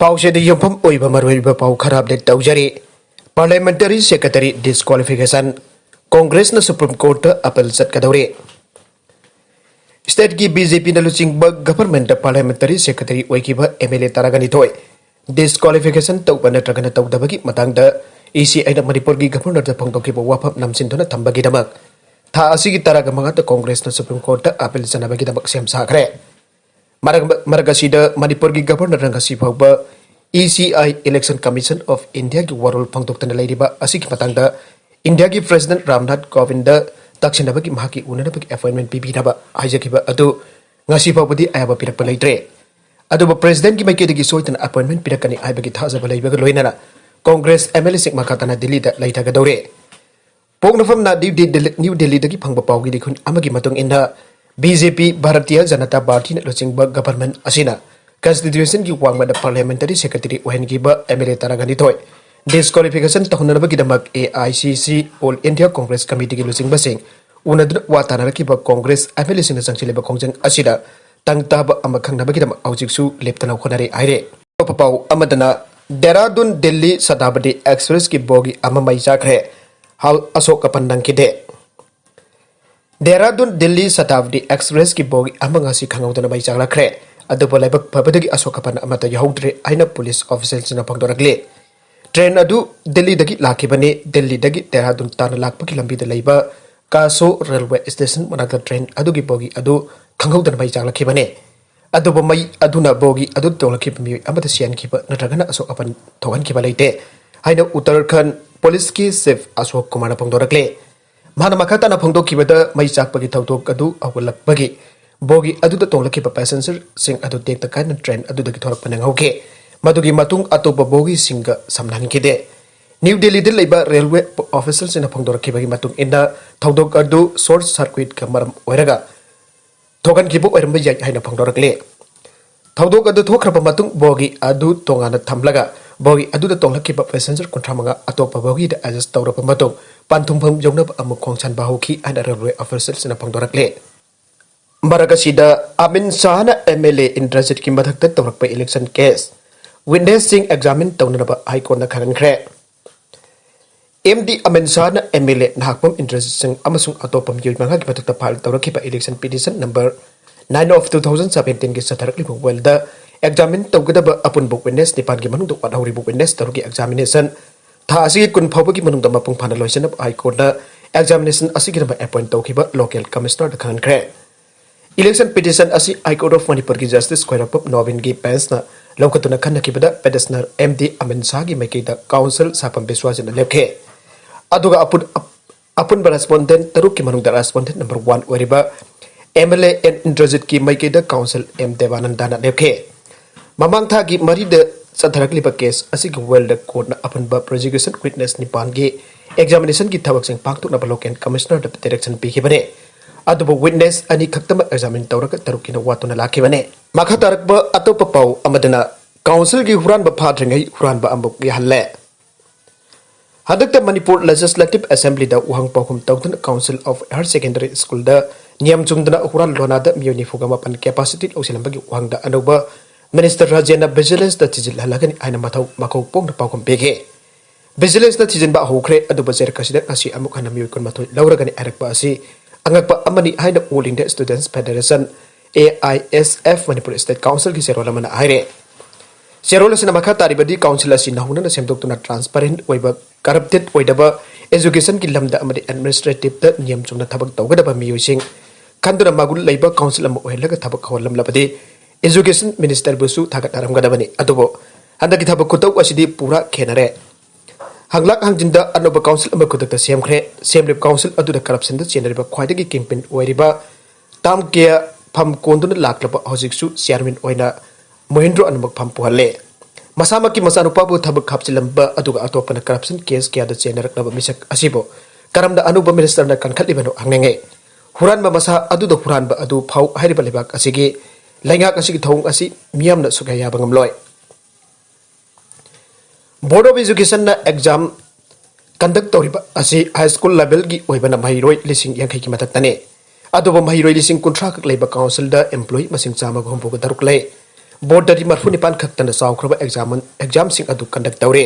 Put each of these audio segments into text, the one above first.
पाउसेद युफम ओइबा मरुइबा पाउ खराब दे तौजरी पार्लियामेंटरी सेक्रेटरी डिस्क्वालिफिकेशन कांग्रेस न सुप्रीम कोर्ट अपील चटकदौरे स्टेट की बीजेपी न लुचिंग गवर्नमेंट पार्लियामेंटरी सेक्रेटरी ओइकिबा एमएलए तारागनी थोय डिस्क्वालिफिकेशन तौबा नत्रगन तौदबगी मतंगदा ईसीआई न मणिपुर की गवर्नर द फोंदोकिबा वाफम नमसिनदुना थंबगी दमक था असिगी तारागा मंगात कांग्रेस न सुप्रीम कोर्ट अपील चनबगी दमक सेम साखरे मरगसीद मणिपुर की गवर्नर रंगसी फाउबा ECI election commission of India की वरोल फंगदोक्तन लेरिबा असिकी मतंगदा इंडिया की प्रेसिडेंट रामनाथ कोविंद तक्सिनबगी महाकी उननबगी अपॉइंटमेंट पीबीनबा हाइजकिबा अदु ngasi फाउबदी आयाबा पिरकपा लेत्रे अदुबा प्रेसिडेंट की माइकेदगी सोइतन अपॉइंटमेंट पिरकनी आइबगी थाजबा लेबगा लोइनना कांग्रेस एमएलए सिक मखातना दिल्ली दा लेथगदौरे पोगनफम ना न्यू दिल्ली दगी फंगबा पाउगी दिखुन अमगी मतुंग इन्ना बीजेपी भारतीय जनता पार्टी ने लुचिंगबा गवर्नमेंट असिना कॉन्स्टिट्यूशन की वांगमद पार्लियामेंटरी सेक्रेटरी ओहनगीबा एमएलए तारागनी थोय डिस्क्वालिफिकेशन तहुनबगीदमक AICC all India Congress committee की लुचिंगबसिंग उनदन वातानारकीबा कांग्रेस एमएलए सिंह संगचिलेबा खोंजंग असिदा तंगताब अमखंगनबगीदमक औजिकसु लेप्तना होनारे आइरे पपाउ अमदना देहरादून दिल्ली शताब्दी एक्सप्रेस की बोगी अममई जाखरे हाल अशोक पन्नंकिदे देहरादून दिल्ली शताब्दी एक्सप्रेस की बोगी अमंगासी खंगौदना मई जागलखरे अदुबो लाइबक फबदगी अशोकपन अमत यहौद्रे आइना पुलिस ऑफिसर्सना फंगदोरगले ट्रेन अदु दिल्ली दगी लाखिबने दिल्ली दगी देहरादून ताना लाखपकी लंबीदा लैबा कासो रेलवे स्टेशन मनाक ट्रेन अदुगी बोगी अदु खंगौदना मई जागलखिबने अदुबो मई अदुना बोगी अदु तोलखिब मिय अमत सियानखिबा नत्रगना अशोकपन थोगनखिबा लेते हाइना उत्तराखंड पुलिस की चीफ अशोक कुमार फंगदोरगले माना मखाताना फंगदोखिबदा मई चाकपगी थौदोक अदु अवलकपगी बोगी अदुदा तोलखिबा पैसेंजर सिंह अदु टेक्ता काइन ट्रेन अदुदगी थोरकपा नंगौके मदुगी मतुंग अतोपा बोगी सिंह समनहनखिदे न्यू दिल्ली दे लेबा रेलवे ऑफिसर सिना फंगदोरखिबगी मतुंग इन्ना थौदोक अदु शॉर्ट सर्किट का मरम ओइरगा थोगनखिबो ओइरम याय हाइना फंगदोरकले थौदोक अदु थोखरबा मतुंग बोगी अदु तोंगाना थमलगा बोगी अदुदा तोलखिबा पैसेंजर कुंथ्रामंगा अतोपा बोगी द एडजस्ट तौरबा मतुंग पांथुमफम जौनब अमु खोंगसान बाहोखी आइना रेलवे ऑफिसर सिना फंगदोरकले मरगसीदा अमिन शाह एमएलए इंद्रजित की मधक्ता तौरप इलेक्शन केस विटनेस सिंह एग्जामिन तौनब हाईकोर्ट खनख्रे एमडी अमिन शाह एमएलए नागपम इंद्रजित सिंह अमसुंग अतोपम योजना की मधक्ता फाइल तौरखिबा इलेक्शन पिटिशन नंबर 9 of 2017 की सथरकलिबा वेलद एग्जामिन तौगदब अपुनबु विटनेस निपान की मनुंग वादहौरिबु विटनेस तौरगी एग्जामिनेशन था असि कुन फावबगी मनुंग मपुंग फाना लोइसनब हाईकोर्ट एग्जामिनेशन असिगिरब अपॉइंट तौखिबा लोकल कमिश्नर खनख्रे इलेक्शन पिटिशन असी हाईकोर्ट ऑफ मणिपुर की जस्टिस खोरप नोबिन की बेंच न लौकतुना खन्नखिबदा पेटिशनर एमडी अमिन शाह की मैकेदा काउंसिल सापम विश्वासन लेखे अदुगा अपुन रेस्पोंडेंट तरुक की मनुंग रेस्पोंडेंट नंबर 1 ओरिबा एमएलए एन इंद्रजित की मैकेदा काउंसिल एम देवानंदना लेखे ममांग था की मरीद सथरकलिबा केस असिग वेल्ड कोर्ट न अपुनबा प्रोसिक्यूशन विटनेस निपान की एग्जामिनेशन की थबक पांगतुना लोकल कमिश्नर डायरेक्शन पीखिबने अदुबो विटनेस अनि खक्तम एग्जामिन तौरक तरुकिन वातुना लाखिबने मखा तारक अतोप पाउ अमदना काउंसिल की हुरान फाद्रिंगै हुरान अमुक यहल्ले हदक मणिपुर लेजिस्लेटिव असेंबली दा उहंग पाखुम तौदन council of higher secondary school दा नियम चुमदना हुरान लोनादा मियोनी फुगमापन कैपेसिटी लौसिलंबगी उहंग दा अनोबा मिनिस्टर राजेंद्र विजिलेंस दा चिजिल हलगनी आइना मथौ मखौ पोंग पाखुम पेगे विजिलेंस दा चिजिन बा होख्रे अदुबा जेरकसिदा asi amuk hana miyoy kun mathoi lauragani arakpa asi angakpa amani haina all india students federation AISF manipur state council ki serola mana haire serola sina makha taribadi council asi nahuna semdoktuna transparent oiba corrupted oidaba education ki lamda amadi administrative da niyam chungna thabak tawgadaba miyoising khanduna magul leiba council am oilaga thabak holam labadi education minister busu thagat aramgadabani adubo handaki thabak kutau asidi pura khenare हंगलाक हंजिंदा अनोबा council अमर खुदक सेमख्रे सेमलिप council अदुदा corruption द चेनरिबा ख्वाइदगी किंगपिन ओइरिबा ताम के फम कोंदुन लाकलबा हजिकसु चेयरमैन ओइना महेंद्र अनमक फम पुहले मसामकी मसानुपाबु थबक खापचिलंबा अदुगा अतोपन करप्शन केस के आदा चेनरकलबा मिसक असिबो करमदा अनुबा मिनिस्टर न कनखलिबनो हंगनेंगे हुरानबा मसा अदुदा हुरानबा अदु फाउ हाइरिबा लेबाक असिगे लैंगाक असिगे थौंग असि मियामना सुगाया बंगमलोय board of education exam conduct तौरिबा असी हाई स्कूल लेवल की ओइबना महिरोय लिसिंग यांखै की मथक्तने अदोब महिरोय लिसिंग कुंट्रा कक लेबा काउंसिल दा एम्प्लॉय मसिंग चामा घोंबो तरुक ले बोर्डरी मरफू निपान खक्तन चाउख्रब एग्जाम सिंग अदु कंडक्ट तौरे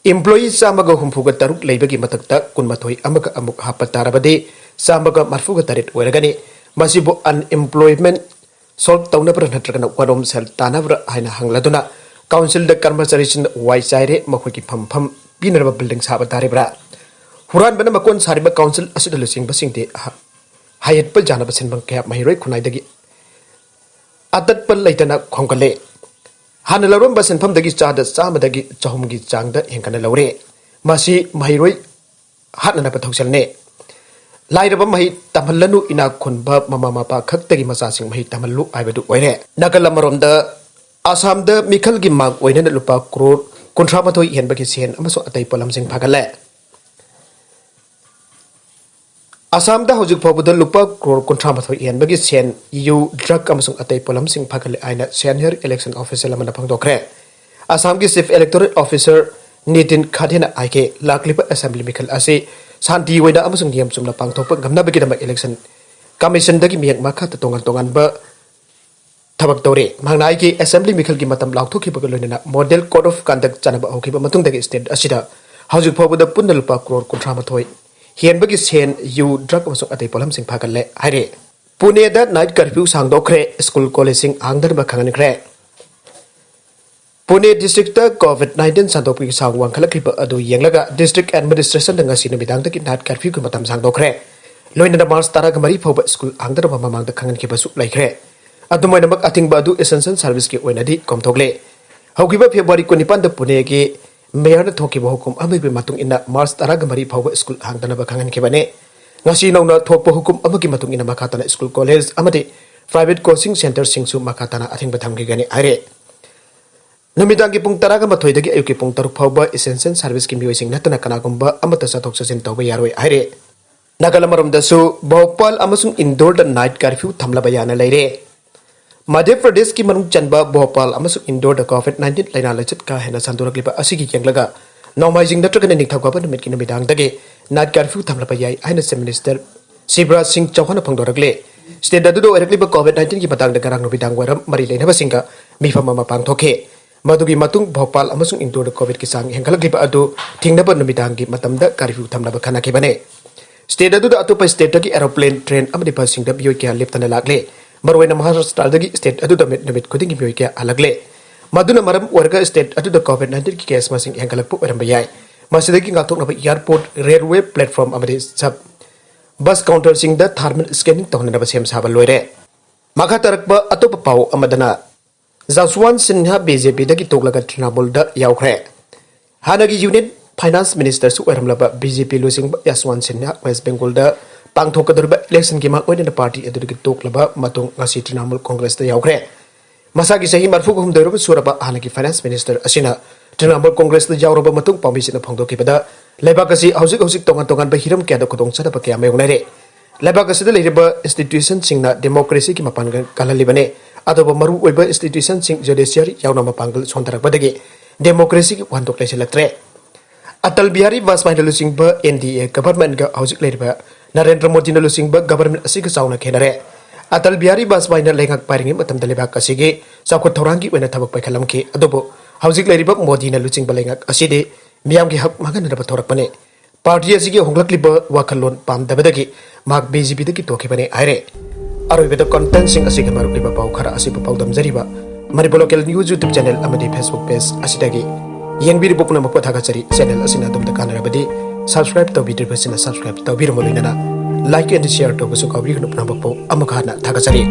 एम्प्लॉई चामग हुंफुग तरुक लेबगी मतकता कुनमथोई अमग अमुक हाप तारबदे चामग मरफुग तरेट ओरगनी मसिबु अनएम्प्लॉयमेंट सॉल्व तौनबर नत्रगन वरोम सेल तानबर हाइना हंगलदुना काउंसिल द कर्मचारीसिन वाई चाइरे मखोगी फमफम पिनरब बिल्डिंग साब तारेब्रा हुरान बन मकोन सारिबा काउंसिल असिद लुसिंग बसिंगदे हायत पल जानब सिनबंग क्या महिरोय खुनाइदगी अदत पल लेतना खोंगले हान लौरम बसनफम दगी चाद चामदगी चहुमगी चांगद हेंकन लौरे मासी महिरोय हानना पथौसलने लाइरब मही तमहल्लनु इना खुनबा ममा मपा खक्तगी मसासिंग मही तमहल्लु आइबदु ओइरे नकल मरोमद आसाम द मिखल की मांग ओइने लुपा करोड़ कुंथ्रामथोई हेनबगी सेन अमसो अतै पलमसिंग फागले आसाम दा हौजिक फाउबद लुपा करोड़ कुंथ्रामथोई हेनबगी सेन यू ड्रग अमसो अतै पलमसिंग फागले आइना सीनियर इलेक्शन ऑफिसर लमना फंगदोखरे आसाम की चीफ इलेक्टोरल ऑफिसर नितिन खादेना आइके लाकलिप असेंबली मिखल असे शांति ओइना अमसो नियम चुमना पांगथोप गमनाबगी इलेक्शन कमीशन दगी मियक माखा तोंगन तोंगन ब थबक तौरे मांगनाई की असेंबली मिखल की मतम लाउथोखिबग लोइना मॉडल कोड ऑफ कंडक्ट चनब होखिब मतुंगदगी स्टेट असिदा हौजिक फाउबद पुन्न लुपा करोड़ कुंथ्रामथोई हेनबगी सेन यू ड्रग अमसो अतै पलमसिंग फागले हाइरे पुणे दा नाइट कर्फ्यू सांगदोखरे स्कूल कॉलेजिंग आंगदरब खंगनखरे पुणे डिस्ट्रिक्ट कोविड-19 संदोपगी सांग वांखलखिब अदु येंगलगा डिस्ट्रिक्ट एडमिनिस्ट्रेशन दंगा सिन बिदांगदगी नाइट कर्फ्यू की मतम सांगदोखरे लोइना मार्च 13 मरी फाउब स्कूल आंगदरब ममांगद खंगनखिबसु लैखरे अदुमैनमक अथिंग बादु एसेंशियल सर्विस की ओइनादि कमथोगले हौकिबा फेब्रुआरी 19 पुणे के मेयर थोकिबा हुकुम अमबि मतुंग इना मार्च 13 मरी फाउब school हांगदनब खंगनखिबने ngasi nongna thokpa hukum amagi matung ina makatana school college amadi private coaching center singsu makatana athing batham gi gani are numidang gi pung 10 ga mathoi dagi ayuki pung 3 phawba essential service ki mioi sing natana kana gumba amata sathok sasin tawba yaroi are nagala da su bhopal amasung indore da night curfew thamla bayana leire madhya pradesh ki manung chanba bhopal amasung indore da covid-19 laina lachat ka hena sandurak liba asigi yanglaga नौमाइजिंग नत्रगन निथौगाबन मिट की नमिदांग दगे night curfew थमलप याई आइना से minister Shivraj Singh Chauhan फंगदोरगले state अदुदो ओरगलिब कोविड-19 की मतंग दगरांग नमिदांग वरम मरि लेनब सिंगा मिफम मा पांगथोखे मदुगी मतुंग Bhopal अमसुंग Indore Covid की सांग हेंगलगिब अदु थिंगनब नमिदांग की मतमद कर्फ्यू थमलब खनाखिबने स्टेट अदुदो अतोप स्टेट की एरोप्लेन ट्रेन अमदि बसिंग द बियो क्या लेप्तन लागले मरवेना महाराष्ट्र दगी स्टेट अदुदो नमित खुदिंग बियो क्या अलगले मदुना मरम वर्गा स्टेट अदुदा कोविड-19 की केस मसिंग हेंगलकपु ओरम बयाय मसिदगी गाथोकनब एयरपोर्ट रेलवे प्लेटफॉर्म अमदि सब बस काउंटर सिंग द थर्मल स्कैनिंग तोहनब सेम साबा लोइरे मखा तरकब अतोप पाउ अमदना जासवान सिन्हा बीजेपी दगी तोगलगा तृणमूल द यावख्रे हानगी यूनियन फाइनेंस मिनिस्टर सु ओरमलब बीजेपी लुसिंग जासवान सिन्हा वेस्ट बंगाल द पांगथोकदरब इलेक्शन की मांग ओइना पार्टी अदुदगी तोगलब मतुंग ngasi तृणमूल कांग्रेस द यावख्रे मसागी सही मरफू हुमदरब सुरब हानगी फाइनेंस मिनिस्टर असिना तृणमूल कांग्रेस द यावरब मतुंग पामिसिना फंगदोकिबदा लेबाक असि हौजिक हौजिक तोंगन तोंगन हिरम क्या खुदोंग चदब क्या मेगनारे लेबाक असि लेरिब इंस्टीट्यूशन सिंगना डेमोक्रेसी की मपांगल कललिबने अदब मरु ओइब इंस्टीट्यूशन सिंग जुडिशियरी यावना मपांगल सोंदरबदगी डेमोक्रेसी की वांदोक लेसिलत्रे अटल बिहारी वाजपेयी लुसिंग एनडीए गवर्नमेंट गा हौजिक लेरिब नरेंद्र मोदी लुसिंग गवर्नमेंट असि गा चावना खेनरे अटल बिहारी वाजपेयी लेंगक पारिंग मतम लेबाक असिगे चाउखो थौरांगी ओइना थबक पाइखलमखे अदबो हौजिक लेरिब मोदी लुचिंग लेंगक असिदे मियाम की हक मागनरब थौरकपने पार्टी असिगे होंगलकलिब वाखलोन पामदबदगी माग बीजेपी दगी तोखिबने आइरे अरोइबद कंटेंट सिंग असिगे मारुलिब पाउ खरा असिब पाउदम जरिबा Manipur local news YouTube channel अमदी फेसबुक पेज असिदगी येंबिरिबो पुनमक पथागचरी चैनल असिना दुमदा कानरबदी सब्सक्राइब तौबिद्रिबसिना सब्सक्राइब तौबिरमोलिनना लाइक एंड शेयर तौबसु काबिगनु पुनमकपो अमखाना थागचरी।